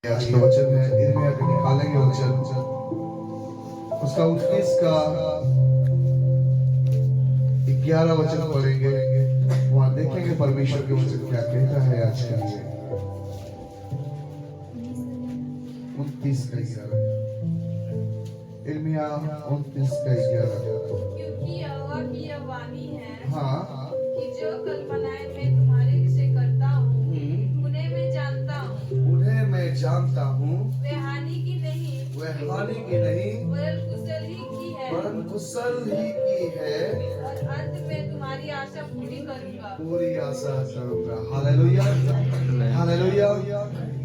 आज का वचन है इर्मिया के निकालेंगे वचन उसका 19 का 11 वचन पढ़ेंगे। वहां देखेंगे परमेश्वर के वचन क्या कहता है आज के लिए। 29 का 11 इर्मिया 29 का 11। क्योंकि यहोवा की यह वाणी है हाँ कि जो कल्पनाएं मैं तुम्हारे विषय करता हूँ उन्हें मैं जानता हूँ। उन्हें मैं जानता हूँ वे हानि की नहीं वह हानि की नहीं वरन कुशल ही की है वरन कुशल ही की है और अंत में तुम्हारी आशा पूरी करूंगा। पूरी आशा करूंगा। Hallelujah hallelujah.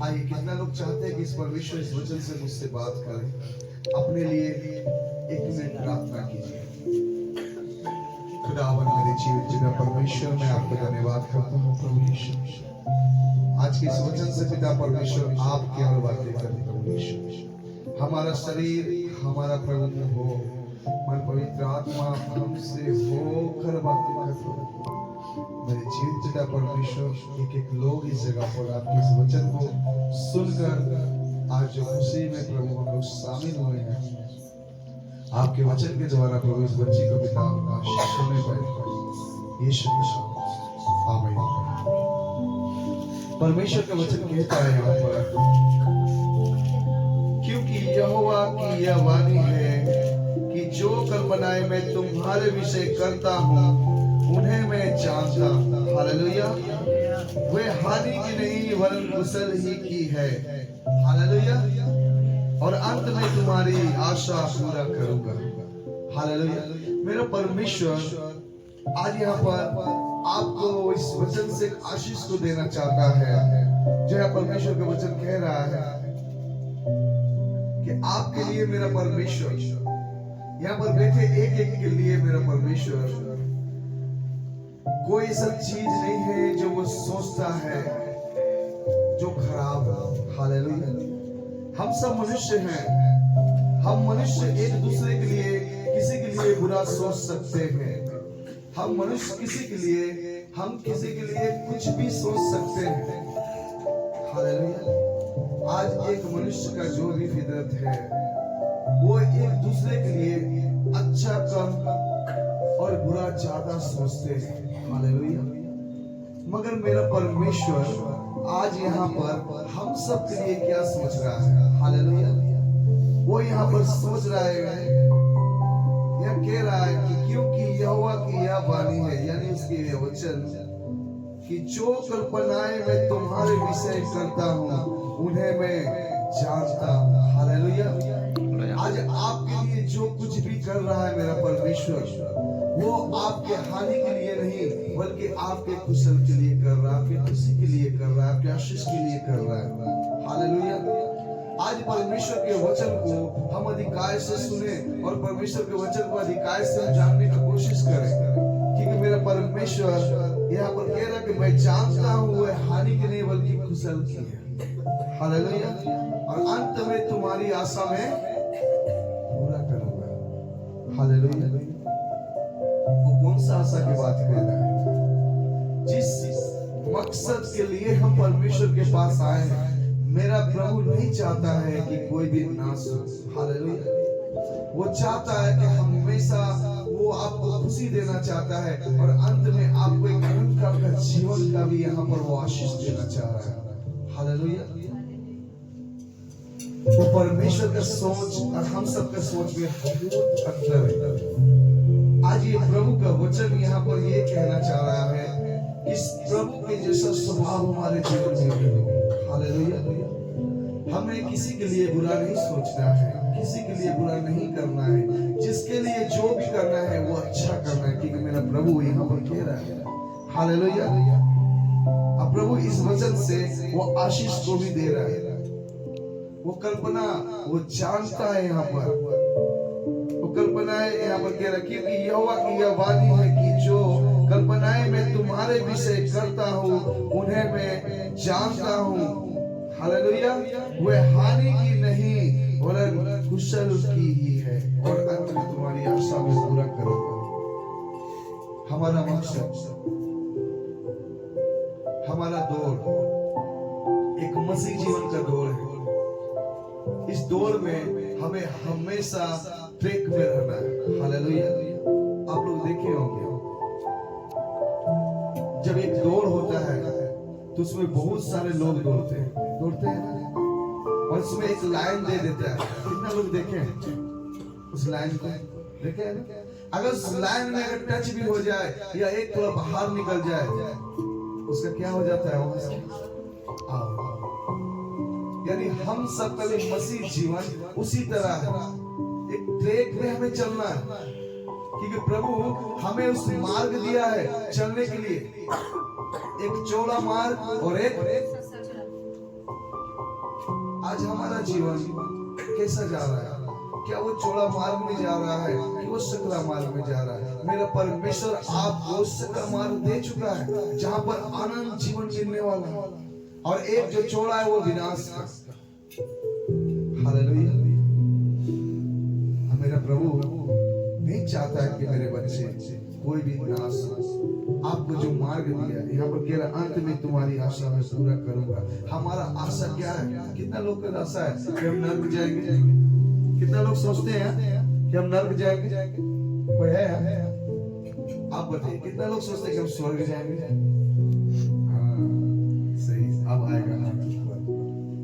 आइए कितना लोग चाहते हैं कि इस परमेश्वर इस वचन से मुझसे बात करें। अपने लिए एक मिनट प्रार्थना कीजिए। खुदावन मेरे जीवन जिला परमेश्वर मैं आपका धन्यवाद करता हूँ प्रभु यीशु। आज के इस वचन से पिता परमेश्वर आप केवल बातें करें प्रभु यीशु। हमारा शरीर हमारा प्रभु हो मन पवित्र आत्मा हमसे होकर बातें करो। मेरे जीवन पिता परमेश्वर एक एक लोग इस जगह पर आपके इस वचन को सुनकर आज जो खुशी में प्रभु हम लोग शामिल हुए हैं आपके वचन के द्वारा प्रभु इस बच्ची को पिता आशीष में पाए यीशु के नाम आमीन। परमेश्वर का वचन कहता है यहाँ पर क्योंकि यहोवा की यह वाणी है कि जो कल्पनाएं मैं तुम्हारे विषय करता हूँ उन्हें मैं जानता हूँ। हालेलुया। वे हानि की नहीं वरन कुशल ही की है। हालेलुया। और अंत में तुम्हारी आशा पूरा करूंगा। हालेलुया। मेरा परमेश्वर आज यहाँ पर आपको इस वचन से आशीष को देना चाहता है। जो है परमेश्वर का वचन कह रहा है कि आपके लिए मेरा परमेश्वर यहाँ पर बैठे एक एक के लिए मेरा परमेश्वर कोई ऐसा चीज नहीं है जो वो सोचता है जो खराब है। हालेलुया। हम सब मनुष्य हैं। हम मनुष्य एक दूसरे के लिए किसी के लिए बुरा सोच सकते हैं। हम मनुष्य किसी के लिए कुछ भी सोच सकते हैं। हालेलुया। आज एक मनुष्य का जो भी फितरत है वो एक दूसरे के लिए अच्छा कम और बुरा ज्यादा सोचते हैं। हालेलुया। मगर मेरा परमेश्वर आज यहाँ पर हम सब के लिए क्या सोच रहा है। हालेलुया। वो यहाँ पर सोच रहा है या कह रहा है कि क्योंकि यहोवा की यह वाणी है यानी उसके ये वचन कि जो कल्पनाएं मैं तुम्हारे विषय करता हूँ उन्हें मैं जानता हूँ। हालेलुया। आज आपके लिए जो कुछ भी कर रहा है मेरा परमेश्वर वो आपके हानि के लिए नहीं बल्कि आपके कुशल के लिए कर रहा है, आपके खुशी के लिए कर रहा है, आपके आशीष के लिए कर रहा है। हालेलुया। आज परमेश्वर के वचन को हम अधिकार से सुने और परमेश्वर के वचन को अधिकार से जानने की कोशिश करें क्योंकि मेरा परमेश्वर यहाँ पर कह रहा है कि मैं जानता हूँ वह हानि की नहीं बल्कि कुशल की है। हालेलुया। और अंत में तुम्हारी आशा में पूरा करूंगा। हालेलुया। वो कौन सा आशा की बात कर रहा है? जिस मकसद के लिए हम परमेश्वर के पास आए हैं मेरा प्रभु नहीं चाहता है कि कोई भी नाश हो। हालेलुया। वो चाहता है कि हम हमेशा वो आपको खुशी देना चाहता है और अंत में आपको एक अनंत काल का जीवन का भी यहाँ पर वो आशीष देना चाह रहा है। हालेलुया। वो परमेश्वर का सोच और हम सब का सोच में बहुत अंतर है। आज ये प्रभु का वचन यहाँ पर ये कहना चाह रहा है कि इस प्रभु के जैसा स्वभाव हमारे जीवन में हो। हालेलुया। हमें किसी के लिए बुरा नहीं सोचना है, किसी के लिए बुरा नहीं करना है। जिसके लिए जो भी करना है वो अच्छा करना है क्योंकि मेरा प्रभु यहाँ पर कह रहा है। हालेलुया। अब प्रभु इस वचन से वो आशीष को भी दे रहा है। वो कल्पना वो जानता है यहाँ पर वो कल्पनाएं यहाँ पर कह रहा है क्योंकि यहोवा की यह वाणी है कि जो कल्पनाएं मैं तुम्हारे विषय करता हूँ उन्हें मैं जानता हूँ। हालेलुया। वह हानि की नहीं वरन कुशल की ही है और अंत में तुम्हारी आशा में पूरा करूंगा। हमारा मकसद हमारा दौड़ एक मसीह जीवन का दौड़ है। इस दौड़ में हमें हमेशा ट्रैक में रहना है। हालेलुया। आप लोग देखे होंगे जब एक दौड़ होता है तो उसमें बहुत सारे लोग दौड़ते हैं और उसमें एक लाइन दे देता है। कितना लोग देखे उस लाइन को? देखे हैं? अगर उस लाइन में अगर टच भी हो जाए या एक थोड़ा बाहर निकल जाए, उसका क्या हो जाता है वहां से? यानी हम सब का भी मसीह जीवन उसी तरह है। एक ट्रैक में हमें चलना है क्योंकि प्रभु हमें उस मार्ग दिया है चलने के लिए, एक चौड़ा मार्ग और एक। आज हमारा जीवन कैसा जा रहा है? क्या वो चौड़ा मार्ग में जा रहा है कि वो सकरा मार्ग में जा रहा है? मेरा परमेश्वर आपको सकरा मार्ग दे चुका है जहां पर आनंद जीवन जीने वाला है, और एक जो चौड़ा है वो विनाश का। हालेलुया। मेरा प्रभु नहीं चाहता है कि मेरे बच्चे कोई भी नाश हो। आपको जो मार्ग दिया है यहाँ पर कह रहा, अंत में तुम्हारी आशा मैं पूरा करूंगा। हमारा आशा क्या है? कितना लोग का आशा है कि हम नर्क जाएंगे? कितना लोग सोचते हैं कि हम नर्क जाएंगे? कोई है? आप बताइए कितना लोग सोचते हैं कि हम स्वर्ग जाएंगे? हाँ सही, अब आएगा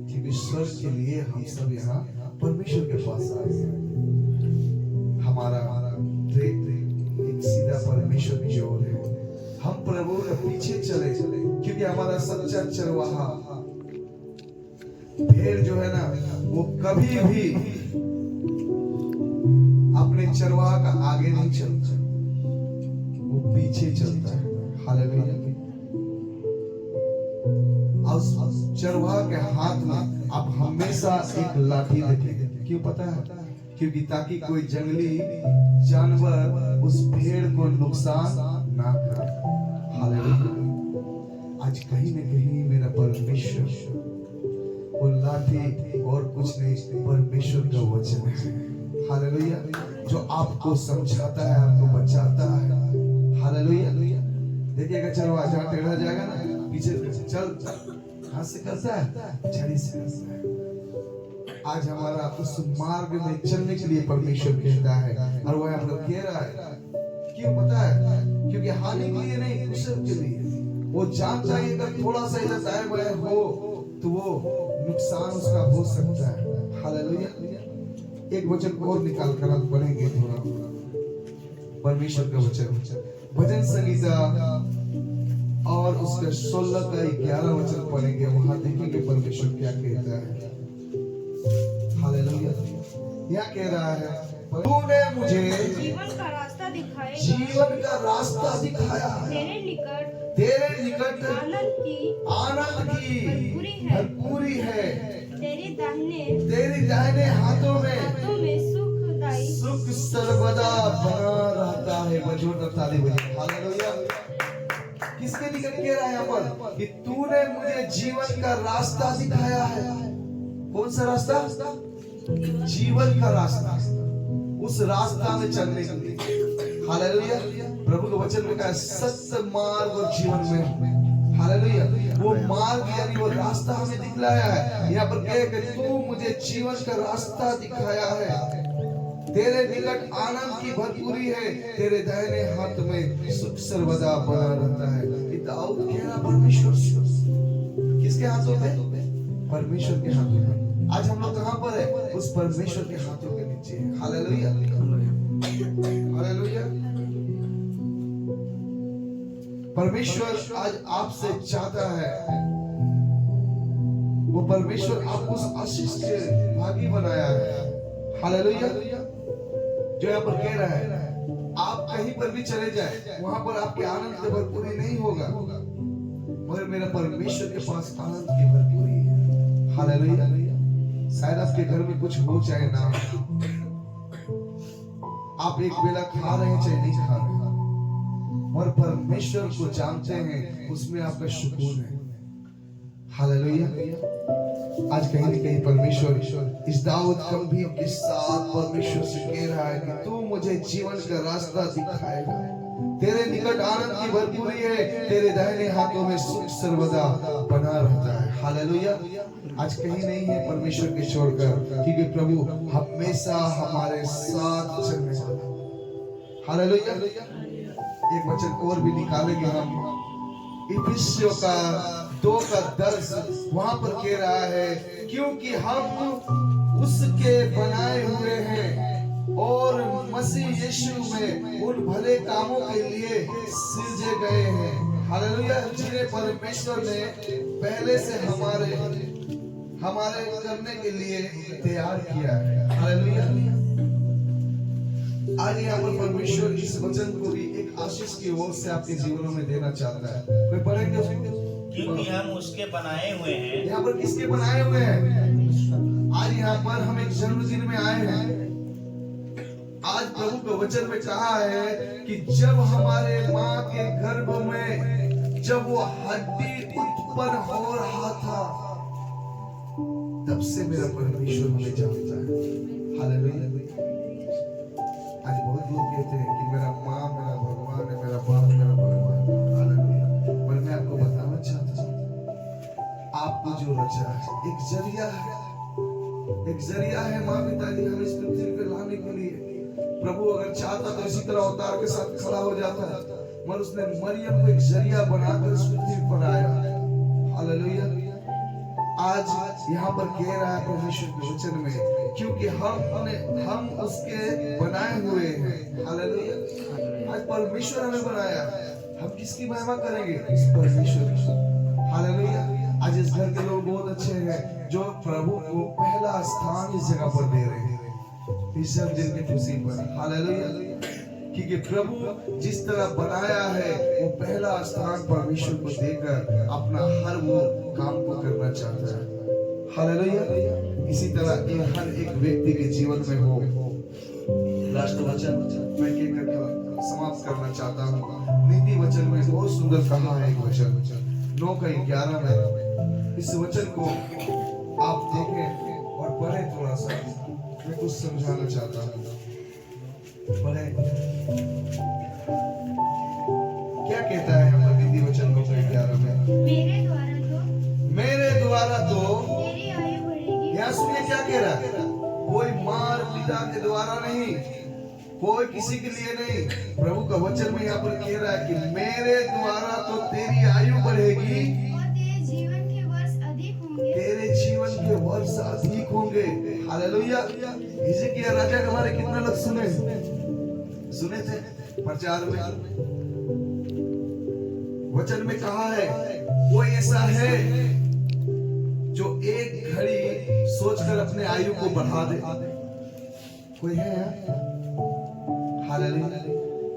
क्योंकि स्वर्ग के लिए हम सब यहाँ परमेश्वर के पास आए हैं। हमारा ट्रैक एक सीधा परमेश्वर की ओर है। हम प्रभु के पीछे चले क्योंकि हमारा सच्चा चरवाहा भेड़ जो है ना वो कभी भी अपने चरवाहा का आगे नहीं चलता, वो पीछे चलता है। हालेलुया। चरवाहा के हाथ में आप हमेशा एक लाठी रखेंगे। क्यों पता है? क्योंकि ताकि कोई जंगली जानवर उस भेड़ को नुकसान ना करे। हालेलुया। आज कहीं न कहीं मेरा परमेश्वर वो लाठी और कुछ नहीं, परमेश्वर का वचन है। हालेलुया। जो आपको समझाता है, आपको बचाता है। हालेलुया। देखिएगा चरवाहा जहाँ टेढ़ा जाएगा ना, पीछे चल हाथ से करता है, छड़ी से करता है। आज हमारा उस मार्ग में चलने के लिए परमेश्वर कहता है, और वह हम लोग कह रहा है। क्यों पता है? क्योंकि हानि के लिए नहीं, कुशल के लिए। वो जानता है अगर थोड़ा सा इधर दाएं बाएं हो तो वो नुकसान उसका हो सकता है। हालेलुया। एक वचन और निकाल कर हम पढ़ेंगे थोड़ा परमेश्वर का वचन, भजन संगीता और उसका 16 का 11 वचन पढ़ेंगे। वहां देखेंगे परमेश्वर क्या कहता है। हालेलुया। क्या कह रहा है? तूने मुझे जीवन का रास्ता दिखाया, जीवन का रास्ता दिखाया है। तेरे निकट आनंद की भरपूरी है। तेरे दाहिने हाथों में सुख सर्वदा बना रहता है। मजबूत ताली बजाओ। हालेलुया। किसके निकट कह रहा है यहाँ पर कि तूने मुझे जीवन का रास्ता दिखाया है। कौन सा रास्ता? जीवन का रास्ता। उस रास्ता में चलने के लिए। हालेलुया। प्रभु के वचन में कहा सत्य मार्ग और जीवन में। हालेलुया। वो मार्ग यानी वो रास्ता हमें दिखलाया है। यहाँ पर कहे कि तू मुझे जीवन का रास्ता दिखाया है। तेरे निकट आनंद की भरपूरी है। तेरे दाहिने हाथ में सुख सर्वदा बना रहता है। दाऊद कह रहा परमेश्वर किसके हाथों में? परमेश्वर के हाथों में। आज हम लोग कहां पर है? उस परमेश्वर के हाथों के नीचे। हालेलुया। हालेलुया। परमेश्वर आज आपसे चाहता है, वो परमेश्वर आपको उस आशीष के भागी बनाया है। हालेलुया। जो यहाँ पर कह रहा है आप कहीं पर भी चले जाए वहां पर आपके आनंद की भरपूरी नहीं होगा, मगर मेरा परमेश्वर के पास आनंद की भरपूरी है। हालेलुया। शायद आपके घर में कुछ हो चाहे ना, आप एक बेला खा रहे हैं चाहे नहीं खा रहे, और परमेश्वर को जानते हैं, उसमें आपका सुकून है। हालेलुया। आज कहीं न कहीं परमेश्वर इस दाऊद गंभीर के साथ परमेश्वर से कह रहा है कि तू मुझे जीवन का रास्ता दिखाएगा। तेरे निकट आनंद की भरपूरी है, तेरे दाहिने हाथों में सुख सर्वदा बना रहता है। हालेलुया। आज कहीं नहीं है परमेश्वर के छोड़कर, क्योंकि प्रभु हमेशा हमारे साथ चलने वाला। हालेलुया। एक वचन और भी निकालेंगे हम, इफिसियों का 2 का 10 वहां पर कह रहा है, क्योंकि हम उसके बनाए हुए हैं और मसीह यीशु में उन भले कामों के लिए सृजे गए हैं। हालेलुया। जिन्हें परमेश्वर ने पहले से हमारे करने के लिए तैयार किया है। हालेलुया। आज यहाँ पर परमेश्वर इस वचन को भी एक आशीष की ओर से आपके जीवनों में देना चाहता है। कोई पढ़ेंगे उसको? क्योंकि हम उसके बनाए हुए हैं। यहाँ पर किसके बनाए हुए हैं? आज यहाँ पर हम एक जन्मदिन में आए हैं। आज प्रभु के वचन में कहा है कि जब हमारे माँ के गर्भ में जब वो हड्डी उत्पन्न हो रहा था, तब से मेरा परमेश्वर मुझे जानता है। हालेलुया। आज बहुत लोग कहते हैं कि मेरा माँ मेरा भगवान है, मेरा बाप मेरा भगवान है। हालेलुया। पर मैं आपको बताना चाहता हूँ, आपको जो रचा है एक जरिया है माँ पिताजी हमें इस पृथ्वी पे लाने के लिए। प्रभु अगर चाहता तो इसी तरह अवतार के साथ खड़ा हो जाता है, मगर उसने मरियम को एक जरिया बनाकर इस पृथ्वी पर आया। हालेलुया। आज यहाँ पर कह रहा है परमेश्वर के वचन में, क्योंकि हम उसके बनाए हुए हैं। हालेलुया। आज परमेश्वर हमें बनाया, हम किसकी महिमा करेंगे? इस परमेश्वर की। हालेलुया। आज इस घर के लोग बहुत अच्छे हैं जो प्रभु को पहला स्थान इस जगह पर दे रहे हैं, इस जन्मदिन की खुशी पर। हालेलुया। क्योंकि प्रभु जिस तरह बनाया है वो पहला स्थान परमेश्वर को देकर अपना हर वो काम को करना चाहता है। हालेलुया। इसी तरह ये हर एक व्यक्ति के जीवन में हो। लास्ट वचन मैं कहकर समाप्त करना चाहता हूँ। नीति वचन में बहुत सुंदर कहा है एक वचन 9 का 11 में। इस वचन को आप देखें और पढ़ें थोड़ा सा, मैं कुछ समझाना चाहता हूँ। पढ़ें क्या कहता है हमारे नीति वचन 9 का 11 में। मेरे द्वारा तो तेरी आयु बढ़ेगी। यहाँ सुनिए क्या कह रहा है। कोई माँ पिता के द्वारा नहीं, कोई किसी के लिए नहीं। प्रभु का वचन में यहाँ पर कह रहा है कि मेरे द्वारा तो तेरी आयु बढ़ेगी और तेरे जीवन के वर्ष अधिक होंगे। तेरे जीवन के वर्ष अधिक होंगे। हालेलुया। हिजकिय्याह राजा के हमारे कितना लोग सुने थे प्रचार में। वचन में कहा है कोई ऐसा है जो एक घड़ी सोचकर अपने आयु को बढ़ा दे? कोई है यहाँ? हालेलुया।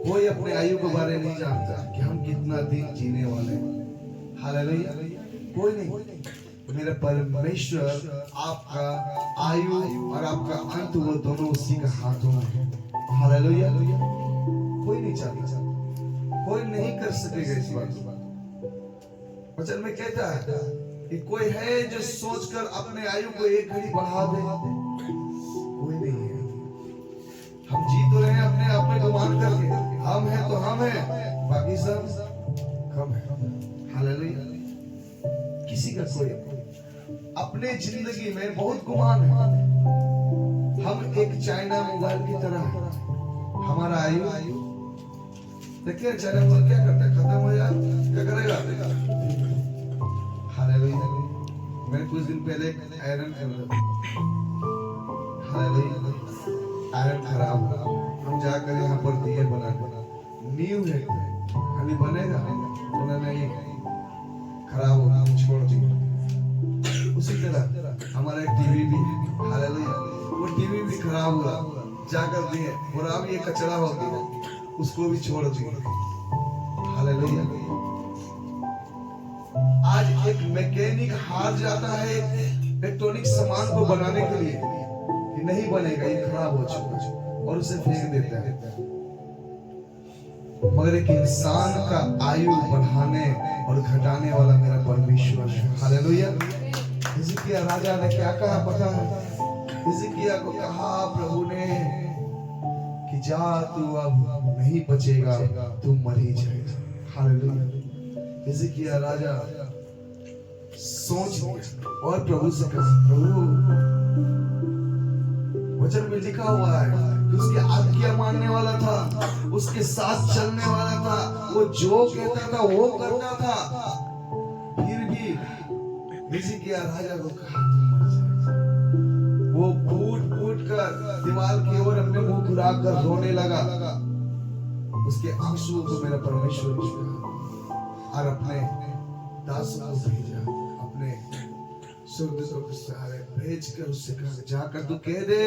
कोई अपने आयु के बारे में नहीं जानता कि हम कितना दिन जीने वाले हैं। हालेलुया। कोई नहीं। मेरा परमेश्वर आपका आयु और आपका अंत वो दोनों उसी के हाथों में है। हालेलुया। कोई नहीं जानता, कोई नहीं कर सकेगा इस बात को। वचन में कहता है कि कोई है जो सोचकर अपने आयु को एक घड़ी बढ़ा दे? कोई नहीं है। हम जी तो रहे हैं अपने आप में गुमान करके, हम हैं तो हम हैं, बाकी सब कम है। हालेलुया। किसी का कोई अपने जिंदगी में बहुत गुमान है। हम एक चाइना मोबाइल की तरह है। हमारा आयु देखिए चाइना मोबाइल क्या करता है, खत्म हो जाए क्या करेगा? हालेलुया। मैंने कुछ दिन पहले आयरन कर, हालेलुया, आयरन खराब हो, हम जाकर यहाँ पर दिए बना न्यू है अभी बनेगा, उन्होंने नहीं खराब हो छोड़ दिया। उसी तरह हमारा एक टीवी भी, हालेलुया, वो टीवी भी खराब हुआ, जाकर दिए और अब ये कचरा हो गया, उसको भी छोड़ दिए। हालेलुया। आज एक मैकेनिक हार जाता है इलेक्ट्रॉनिक सामान को बनाने के लिए कि नहीं बनेगा, ये खराब हो चुका और उसे फेंक देता है। मगर एक इंसान का आयु बढ़ाने और घटाने वाला मेरा परमेश्वर है। हालेलुया। हिजकिय्याह राजा ने क्या कहा पता है? हिजकिय्याह को कहा प्रभु ने कि जा तू अब नहीं बचेगा, तू मर ही जाएगा। हालेलुया। हिजकिय्याह राजा सोच लिया और प्रभु से कहा, प्रभु वचन में लिखा हुआ है कि उसके आज्ञा मानने वाला था, उसके साथ चलने वाला था, वो जो कहता था वो करता था। फिर भी हिजकिय्याह राजा को कहा तुम मर जाएगा। वो फूट कर दीवार की ओर अपने मुंह घुरा कर रोने लगा। उसके आंसुओं को मेरा परमेश्वर छुआ और अपने दासों को भेजा, अपने स्वर्गदूतों के सहारे भेजकर उससे कहा, जाकर तू कह दे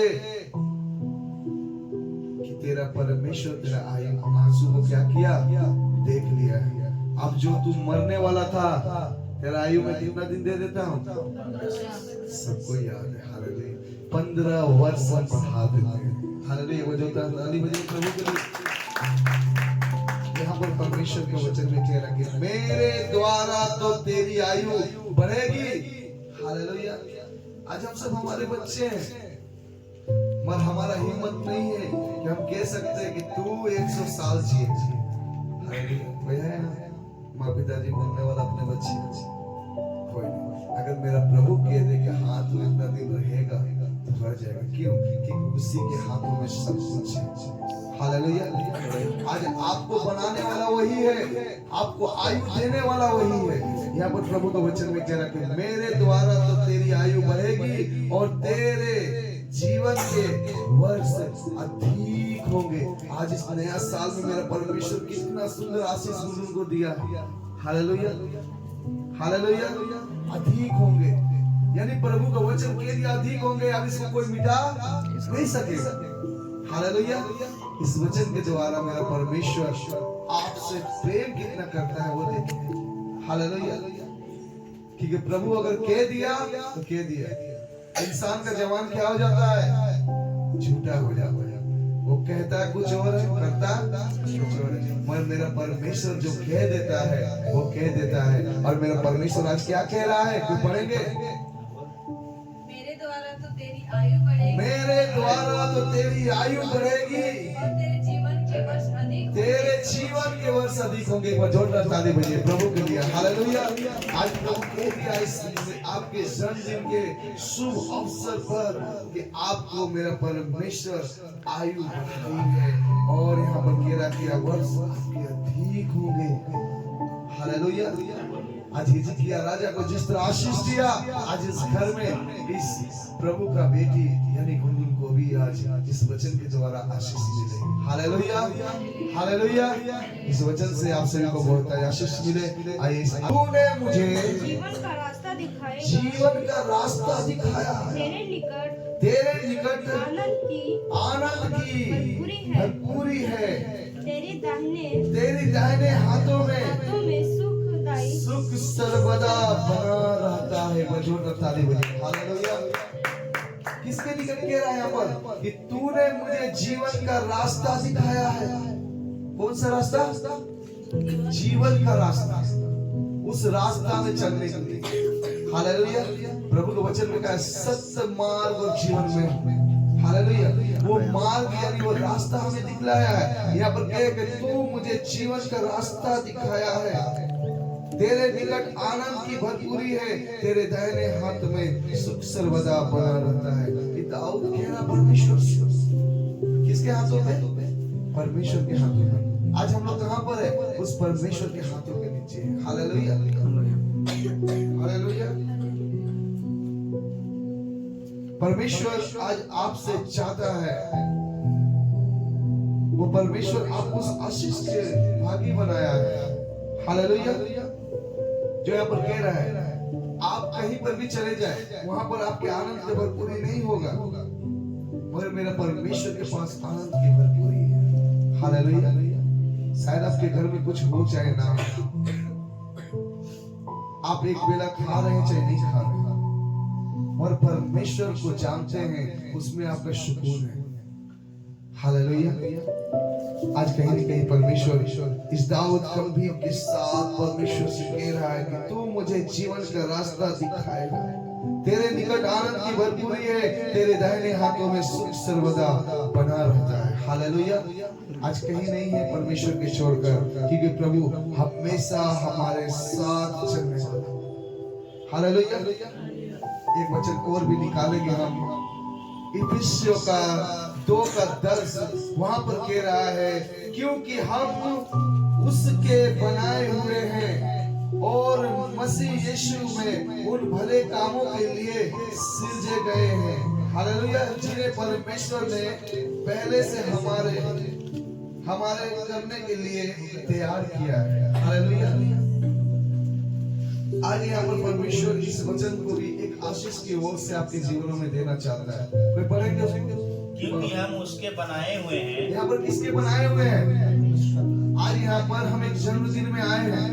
कि तेरा परमेश्वर तेरा आंसू को क्या किया, देख लिया है। अब जो तू मरने वाला था, तेरा आयु में कितना दिन दे देता हूँ, सबको याद है। हालेलुया। 15 वर्ष बढ़ा देते हैं। हालेलुया। वो जो ताली बजाई प्रभु के लिए। यहाँ पर परमेश्वर के वचन में कह रहा कि मेरे द्वारा तो तेरी आयु बढ़ेगी। हालेलुया। आज हम सब हमारे बच्चे हैं, मगर हमारा हिम्मत नहीं है कि हम कह सकते हैं कि तू 100 साल जिए। हालेलुया। है ना, माँ पिताजी बोलने वाला अपने बच्चे कोई नहीं। अगर मेरा प्रभु कह दे कि हाँ तू इतना दिन रहेगा तो बढ़ जाएगा। क्यों? क्योंकि उसी के हाथों में सब कुछ है। हालेलुया। आज आपको बनाने वाला वही है, आपको आयु देने वाला वही है। यहाँ पर प्रभु का वचन में कह रहा है कि मेरे द्वारा तो तेरी आयु बढ़ेगी और तेरे जीवन के वर्ष अधिक होंगे। आज इस नया साल में मेरा परमेश्वर कितना सुंदर आशीष उनको दिया है। हालेलुया। हालेलुया। अधिक होंगे, यानी प्रभु का वचन कह दिया अधिक होंगे। अब इसको कोई मिटा नहीं सकेगा। हालेलुया। इस वचन के द्वारा मेरा परमेश्वर आपसे प्रेम कितना करता है वो देखिए। हालेलुया। क्योंकि प्रभु अगर कह दिया तो कह दिया। इंसान का जवान क्या हो जाता है, झूठा हो जाता है। वो कहता है कुछ और है, करता कुछ और है। मगर मेरा परमेश्वर जो कह देता है वो कह देता है। और मेरा परमेश्वर आज क्या कह रहा है, कोई पढ़ेंगे? मेरे द्वारा तो तेरी आयु बढ़ेगी, मेरे द्वारा तो तेरी आयु बढ़ेगी और तेरे जीवन के वर्ष अधिक, तेरे जीवन के वर्ष अधिक होंगे। एक बार जोरदार ताली बजाइए प्रभु के लिए। हालेलुया। आज प्रभु कह दिया इस आपके जन्मदिन के शुभ अवसर पर कि आपको मेरा परमेश्वर आयु बढ़ाई है और यहाँ पर कह रहा कि वर्ष आपके अधिक होंगे। हालेलुया। आज हिजकिय्याह राजा को जिस तरह आशीष दिया, आज इस घर में इस प्रभु का बेटी यानी गुनगुन को भी आज इस वचन के द्वारा आशीष मिले। हालेलुया। हालेलुया। इस वचन से आप सभी को बहुत आशीष मिले। आइए, तूने मुझे जीवन का रास्ता दिखाएगा, जीवन का रास्ता दिखाया है। तेरे निकट आनंद की भरपूरी है। तेरी दाहिने हाथों में सुख सर्वदा बना रहता है। मजबूत ताली बजाइए। हालेलुया। किसके निकट कह रहा है यहाँ पर कि तूने मुझे जीवन का रास्ता दिखाया है। कौन सा रास्ता? जीवन का रास्ता। उस रास्ता में चलने के लिए। हालेलुया। प्रभु के वचन में कहा सत्य मार्ग और जीवन में। हालेलुया। वो मार्ग यानी वो रास्ता हमें दिखलाया है। यहाँ पर कहे कि तू मुझे जीवन का रास्ता दिखाया है। तेरे निकट आनंद की भरपूरी है, तेरे दाहिने हाथ में सुख सर्वदा बना रहता है। कि दाऊद कह रहा परमेश्वर किसके हाथों में? परमेश्वर के हाथों में। आज हम लोग कहाँ पर है? उस परमेश्वर के हाथों के नीचे। हालेलुया। हालेलुया। परमेश्वर आज आपसे चाहता है, वो परमेश्वर आपको उस आशीष के भागी बनाया है। हालेलुया। जो यहाँ पर कह रहा है आप कहीं पर भी चले जाए वहां पर आपके आनंद की भरपूरी नहीं होगा, मगर मेरा परमेश्वर के पास आनंद की भरपूरी है। हालेलुया। शायद आपके घर में कुछ हो चाहे ना, आप एक बेला खा रहे हैं चाहे नहीं खा रहे, और परमेश्वर को जानते हैं, उसमें आपका सुकून है। हालेलुया। आज कहीं न कहीं परमेश्वर इस दाऊद गंभीर के साथ परमेश्वर से कह रहा है कि तू मुझे जीवन का रास्ता दिखाएगा। तेरे निकट आनंद की भरपूरी है, तेरे दाहिने हाथों में सुख सर्वदा बना रहता है। हालेलुया। आज कहीं नहीं है परमेश्वर के छोड़कर, क्योंकि प्रभु हमेशा हमारे साथ चलने वाला। हालेलुया। एक वचन और भी निकालेंगे हम, इफिसियों का 2:10 वहां पर कह रहा है, क्योंकि हम उसके बनाए हुए हैं और मसीह यीशु में उन भले कामों के लिए सृजे गए हैं। हालेलुया। जिन्हें परमेश्वर ने पहले से हमारे करने के लिए तैयार किया है। हालेलुया। आज यहाँ पर परमेश्वर इस वचन को भी एक आशीष की ओर से आपके जीवनों में देना चाहता है। कोई पढ़ेंगे उसको? क्योंकि हम उसके बनाए हुए हैं। यहाँ पर किसके बनाए हुए हैं? आज यहाँ पर हम एक जन्मदिन में आए हैं।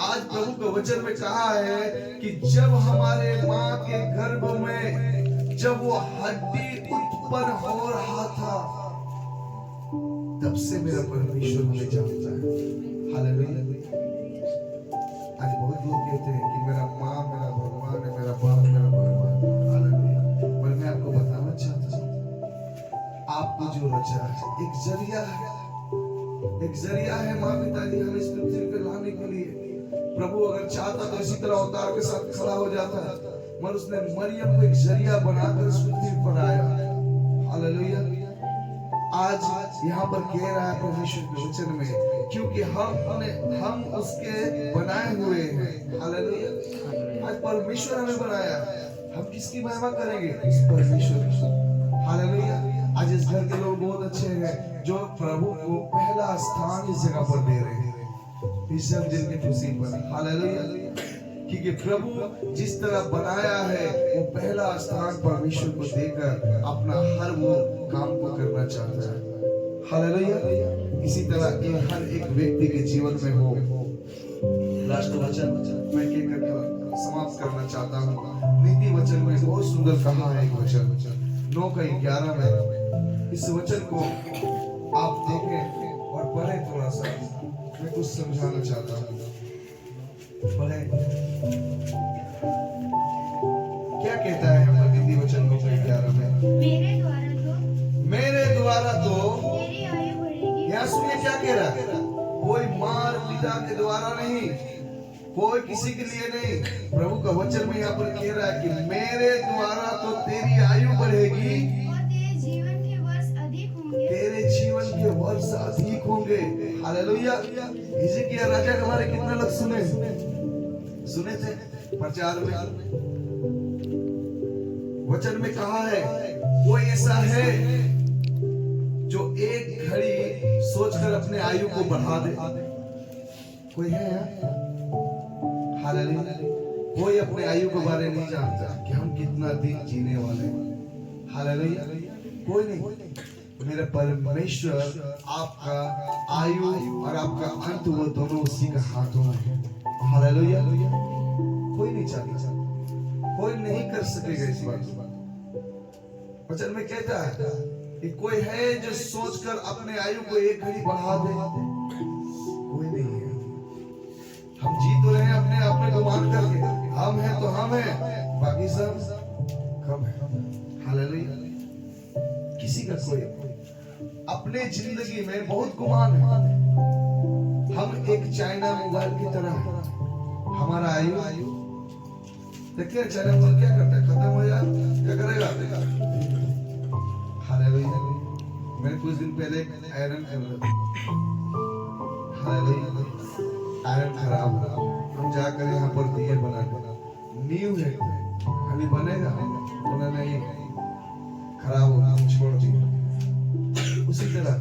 आज प्रभु के वचन में कहा है कि जब हमारे माँ के गर्भ में जब वो हड्डी उत्पन्न हो रहा था, तब से मेरा परमेश्वर मुझे जानता है। हालेलुया। आज बहुत लोग कहते हैं कि मेरा माँ मेरा भगवान है, मेरा बाप मेरा भगवान। हालेलुया। पर मैं आपको बताना चाहता हूँ, आपको जो रचा है एक जरिया है माँ पिताजी हमें इस पृथ्वी पे लाने के लिए। प्रभु अगर चाहता तो इसी तरह अवतार के साथ खड़ा हो जाता, मगर उसने मरियम को एक जरिया बनाकर इस पृथ्वी पर आया। हालेलुया। आज यहाँ पर कह रहा है परमेश्वर के वचन में, क्योंकि हम उसके बनाए हुए हैं। हालेलुया। आज परमेश्वर हमें बनाया, हम किसकी महिमा करेंगे? इस परमेश्वर की। हालेलुया। आज इस घर के लोग बहुत अच्छे हैं जो प्रभु को पहला स्थान इस जगह पर दे रहे हैं, इस जन्मदिन की खुशी पर। हालेलुया। क्योंकि प्रभु जिस तरह बनाया है वो पहला स्थान परमेश्वर को देकर अपना हर वो काम को करना चाहता है। हालेलुया। इसी तरह ये हर एक व्यक्ति के जीवन में हो। लास्ट वचन मैं कहकर समाप्त करना चाहता हूँ। नीति वचन में बहुत सुंदर कहा है एक वचन 9:11 में। इस वचन को आप देखें और पढ़ें थोड़ा सा, मैं कुछ समझाना चाहता हूँ। पढ़ें क्या कहता है हमारे नीति वचन 9:11 में? मेरे द्वारा तो तेरी आयु बढ़ेगी। यहाँ सुनिए क्या कह रहा है। कोई माँ पिता के द्वारा नहीं, कोई किसी के लिए नहीं। प्रभु का वचन में यहाँ पर कह रहा है कि मेरे द्वारा तो तेरी आयु बढ़ेगी और तेरे जीवन के वर्ष अधिक होंगे। तेरे जीवन के वर्ष अधिक होंगे। हालेलुया। हिजकिय्याह राजा हमारे कितना लोग सुने थे प्रचार में? वचन में कहा है कोई ऐसा है जो एक घड़ी सोचकर अपने आयु को बढ़ा दे? कोई है यहाँ? हालेलुया। कोई अपने आयु के बारे में नहीं जानता कि हम कितना दिन जीने वाले हैं। हालेलुया। कोई नहीं। मेरा परमेश्वर आपका आयु और आपका अंत वो दोनों उसी के हाथों में है। हालेलुया। कोई नहीं जानता, कोई नहीं कर सकेगा इस बात। वचन में कहता है कि कोई है जो सोचकर अपने आयु को एक घड़ी बढ़ा दे? कोई नहीं है। हम जी तो रहे हैं अपने आप में गुमान करके, हम हैं तो हम हैं, बाकी सब कम है। हालेलुया। किसी का कोई अपने जिंदगी में बहुत गुमान है। हम एक चाइना मोबाइल की तरह है। हमारा आयु देखिए चाइना मोबाइल क्या करता है, खत्म हो जाए क्या करेगा? हालेलुया। मैंने कुछ दिन पहले आयरन कर रहा। हालेलुया। आयरन खराब हो, हम जाकर यहाँ पर दिए बना न्यू है, अभी बनेगा, बोला नहीं खराब होगा, छोड़ दिया। उसी तरह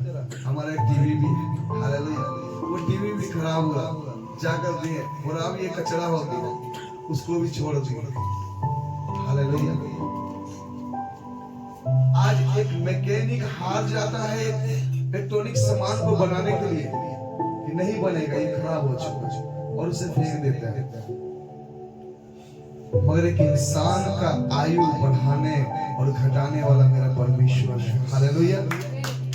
हमारा एक टीवी भी है। हालेलुया। वो टीवी भी खराब हुआ, जाकर दिए और अब ये कचरा हो गया, उसको भी छोड़ दिया। हालेलुया। आज एक मैकेनिक हार जाता है इलेक्ट्रॉनिक सामान को बनाने के लिए कि नहीं बनेगा, ये खराब हो चुका, और उसे फेंक देता है। मगर एक इंसान का आयु बढ़ाने और घटाने वाला मेरा परमेश्वर है। हालेलुया।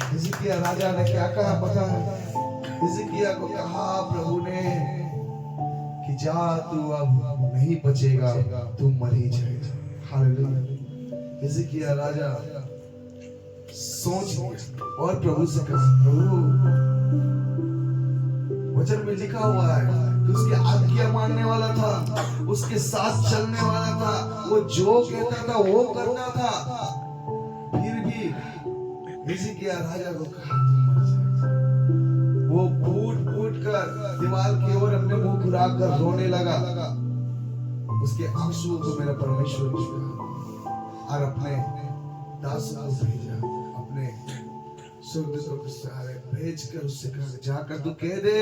हिजकिय्याह राजा ने क्या कहा पता है? हिजकिय्याह को कहा प्रभु ने कि कि जा तू अब नहीं बचेगा, तू मर ही जाएगा। हालेलुया। हिजकिय्याह राजा सोच लिया और प्रभु से कहा, प्रभु वचन में लिखा हुआ है कि उसके आज्ञा मानने वाला था, उसके साथ चलने वाला था, वो जो कहता था वो करता था। फिर भी हिजकिय्याह राजा को कहा तुम मर जाएगा। वो फूट फूट कर दीवार की ओर अपने मुंह घुरा कर रोने लगा। उसके आंसुओं को मेरा परमेश्वर ने छुआ और अपने दासों को भेजा, अपने स्वर्गदूतों के सहारे भेजकर उससे कहा, जाकर तू कह दे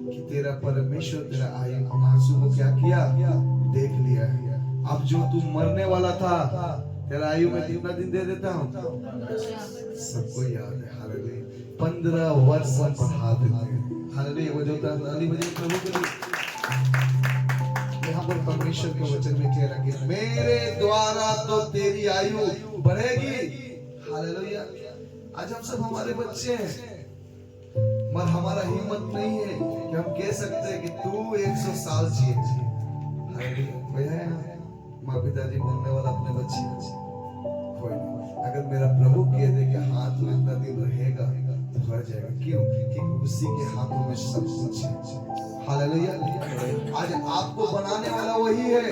कि तेरा परमेश्वर तेरा आंसू को क्या किया, देख लिया है। अब जो तू मरने वाला था, तेरा आयु में कितना दिन दे देता हूँ, सबको याद है। हालेलुया। 15 वर्ष बढ़ा देते हैं। हालेलुया। वो जो ताली बजे प्रभु के लिए। यहाँ पर परमेश्वर के वचन में कह रहा कि मेरे द्वारा तो तेरी आयु बढ़ेगी। हालेलुया। आज हम सब हमारे बच्चे हैं, मगर हमारा हिम्मत नहीं है कि हम कह सकते हैं कि तू 100 साल जिए। हालेलुया। माँ पिताजी बोलने वाला अपने बच्चे कोई नहीं। अगर मेरा प्रभु कह दे कि हाँ तू इतना दिन रहेगा तो रह जाएगा। क्यों? क्योंकि उसी के हाथों में सब कुछ है। हालेलुया। आज आपको बनाने वाला वही है,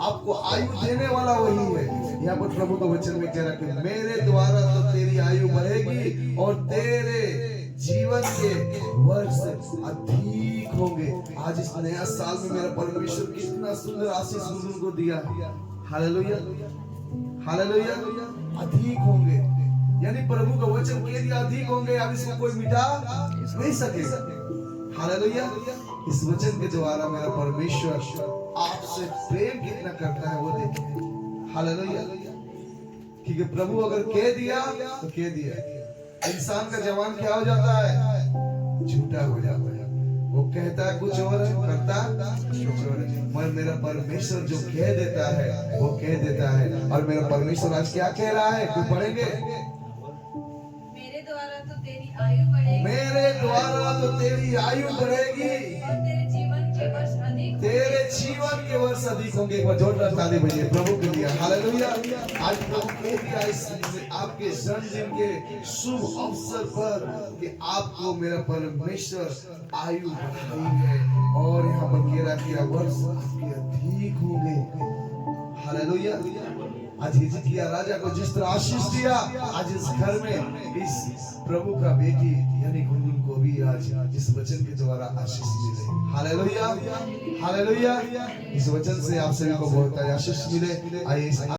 आपको आयु देने वाला वही है। यहाँ पर प्रभु का वचन में कह रहा है कि मेरे द्वारा तो तेरी आयु बढ़ेगी और तेरे जीवन के वर्ष अधिक होंगे। आज इस नया साल में मेरा परमेश्वर कितना सुंदर आशीष उनको दिया। हालेलुया। हालेलुया। अधिक होंगे, यानी प्रभु का वचन कह दिया अधिक होंगे। अब इसको कोई मिटा नहीं सकेगा। हालेलुया। इस वचन के द्वारा मेरा परमेश्वर आपसे प्रेम कितना करता है वो देखिए। हालेलुया। क्योंकि प्रभु अगर कह दिया तो कह दिया। इंसान का जवान क्या हो जाता है? झूठा हो जाता है। वो कहता है कुछ और है, करता कुछ और है। मगर मेरा परमेश्वर जो कह देता है वो कह देता है। और मेरा परमेश्वर आज क्या कह रहा है? कुछ पढ़ेंगे? मेरे द्वारा तो तेरी आयु बढ़ेगी, मेरे द्वारा तो तेरी आयु बढ़ेगी और तेरे जीवन के वर्ष अधिक, तेरे जीवन के वर्ष अधिक होंगे। एक बार जोरदार ताली बजाइए प्रभु के लिए। हालेलुया। आज प्रभु कह दिया इस आपके जन्मदिन के शुभ अवसर पर कि आपको मेरा परमेश्वर आयु बढ़ाई है और यहाँ पर कह रहा कि वर्ष आपके अधिक होंगे। हालेलुया। आज हिजकिय्याह राजा को जिस तरह आशीष दिया, आज इस घर में इस प्रभु का बेटी यानी गुनगुन को भी आज इस वचन के द्वारा आशीष मिले। हालेलुया। हालेलुया। इस वचन से आप सभी को बहुत आशीष मिले। आइए